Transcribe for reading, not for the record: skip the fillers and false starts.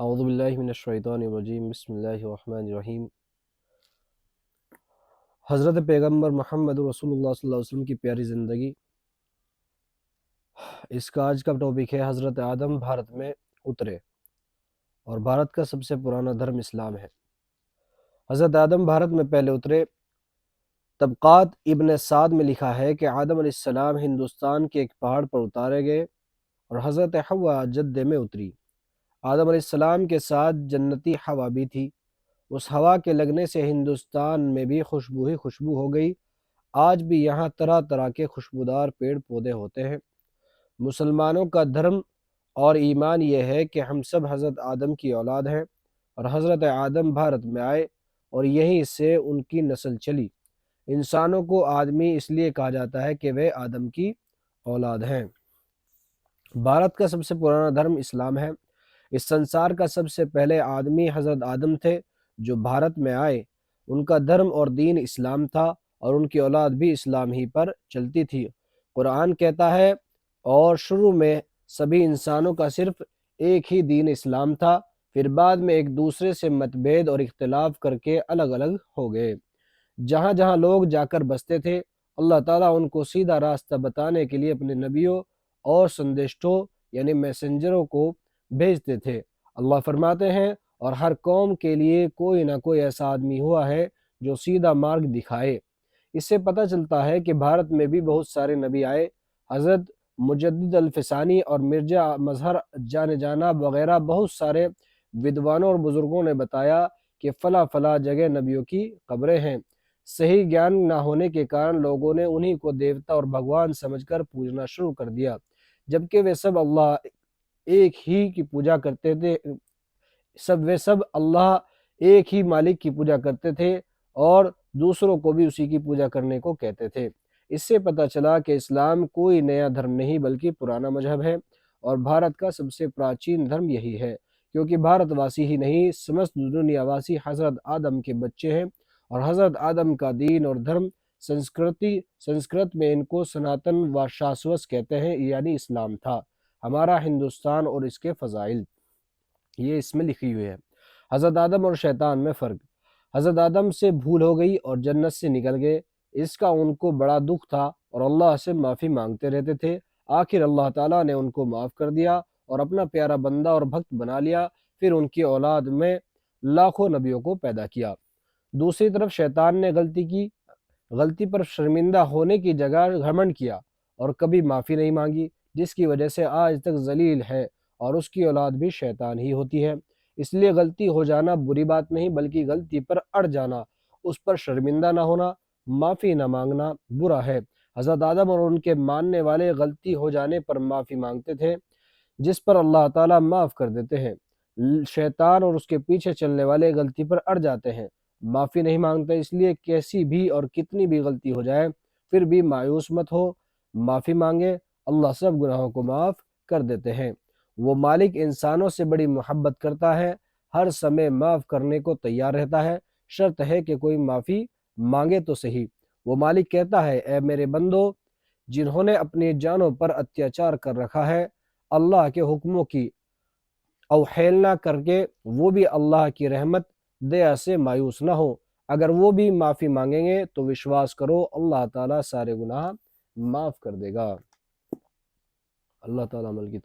اعوذ باللہ من الشیطان الرجیم، بسم اللہ الرحمن الرحیم۔ حضرت پیغمبر محمد رسول اللہ صلی اللہ علیہ وسلم کی پیاری زندگی، اس کا آج کا ٹاپک ہے حضرت آدم بھارت میں اترے، اور بھارت کا سب سے پرانا دھرم اسلام ہے۔ حضرت آدم بھارت میں پہلے اترے۔ طبقات ابن سعد میں لکھا ہے کہ آدم علیہ السلام ہندوستان کے ایک پہاڑ پر اتارے گئے اور حضرت حوا جدے میں اتری۔ آدم علیہ السلام کے ساتھ جنتی ہوا بھی تھی۔ اس ہوا کے لگنے سے ہندوستان میں بھی خوشبو ہی خوشبو ہو گئی۔ آج بھی یہاں طرح طرح کے خوشبودار پیڑ پودے ہوتے ہیں۔ مسلمانوں کا دھرم اور ایمان یہ ہے کہ ہم سب حضرت آدم کی اولاد ہیں، اور حضرت آدم بھارت میں آئے اور یہیں سے ان کی نسل چلی۔ انسانوں کو آدمی اس لیے کہا جاتا ہے کہ وہ آدم کی اولاد ہیں۔ بھارت کا سب سے پرانا دھرم اسلام ہے۔ اس سنسار کا سب سے پہلے آدمی حضرت آدم تھے جو بھارت میں آئے۔ ان کا دھرم اور دین اسلام تھا، اور ان کی اولاد بھی اسلام ہی پر چلتی تھی۔ قرآن کہتا ہے، اور شروع میں سبھی انسانوں کا صرف ایک ہی دین اسلام تھا، پھر بعد میں ایک دوسرے سے متبھید اور اختلاف کر کے الگ الگ ہو گئے۔ جہاں جہاں لوگ جا کر بستے تھے، اللہ تعالیٰ ان کو سیدھا راستہ بتانے کے لیے اپنے نبیوں اور سندیشٹوں یعنی میسنجروں کو بھیجتے تھے۔ اللہ فرماتے ہیں، اور ہر قوم کے لیے کوئی نہ کوئی ایسا آدمی ہوا ہے جو سیدھا مارگ دکھائے۔ اس سے پتہ چلتا ہے کہ بھارت میں بھی بہت سارے نبی آئے۔ حضرت مجدد الفسانی اور مرزا مظہر جان جانا وغیرہ بہت سارے ودوانوں اور بزرگوں نے بتایا کہ فلاں فلاں جگہ نبیوں کی قبریں ہیں۔ صحیح گیان نہ ہونے کے کارن لوگوں نے انہی کو دیوتا اور بھگوان سمجھ کر پوجنا شروع کر دیا، جبکہ وہ سب اللہ ایک ہی کی پوجا کرتے تھے۔ وہ سب اللہ ایک ہی مالک کی پوجا کرتے تھے اور دوسروں کو بھی اسی کی پوجا کرنے کو کہتے تھے۔ اس سے پتہ چلا کہ اسلام کوئی نیا دھرم نہیں بلکہ پرانا مذہب ہے، اور بھارت کا سب سے پراچین دھرم یہی ہے، کیونکہ بھارت واسی ہی نہیں سمست دنیا واسی حضرت آدم کے بچے ہیں، اور حضرت آدم کا دین اور دھرم سنسکرت میں ان کو سناتن و شاشوت کہتے ہیں، یعنی اسلام تھا۔ ہمارا ہندوستان اور اس کے فضائل یہ اس میں لکھی ہوئی ہے۔ حضرت آدم اور شیطان میں فرق۔ حضرت آدم سے بھول ہو گئی اور جنت سے نکل گئے، اس کا ان کو بڑا دکھ تھا اور اللہ سے معافی مانگتے رہتے تھے۔ آخر اللہ تعالیٰ نے ان کو معاف کر دیا اور اپنا پیارا بندہ اور بھکت بنا لیا، پھر ان کی اولاد میں لاکھوں نبیوں کو پیدا کیا۔ دوسری طرف شیطان نے غلطی کی، غلطی پر شرمندہ ہونے کی جگہ گھمنڈ کیا اور کبھی معافی نہیں مانگی، جس کی وجہ سے آج تک ذلیل ہے، اور اس کی اولاد بھی شیطان ہی ہوتی ہے۔ اس لیے غلطی ہو جانا بری بات نہیں، بلکہ غلطی پر اڑ جانا، اس پر شرمندہ نہ ہونا، معافی نہ مانگنا برا ہے۔ حضرت آدم اور ان کے ماننے والے غلطی ہو جانے پر معافی مانگتے تھے، جس پر اللہ تعالیٰ معاف کر دیتے ہیں۔ شیطان اور اس کے پیچھے چلنے والے غلطی پر اڑ جاتے ہیں، معافی نہیں مانگتے۔ اس لیے کیسی بھی اور کتنی بھی غلطی ہو جائے پھر بھی مایوس مت ہو، معافی مانگے، اللہ سب گناہوں کو معاف کر دیتے ہیں۔ وہ مالک انسانوں سے بڑی محبت کرتا ہے، ہر سمے معاف کرنے کو تیار رہتا ہے، شرط ہے کہ کوئی معافی مانگے تو صحیح۔ وہ مالک کہتا ہے، اے میرے بندو، جنہوں نے اپنی جانوں پر اتیاچار کر رکھا ہے، اللہ کے حکموں کی اوہیلنا کر کے وہ بھی اللہ کی رحمت دیا سے مایوس نہ ہو۔ اگر وہ بھی معافی مانگیں گے تو وشواس کرو اللہ تعالیٰ سارے گناہ معاف کر دے گا۔ اللہ تعالیٰ عمل کی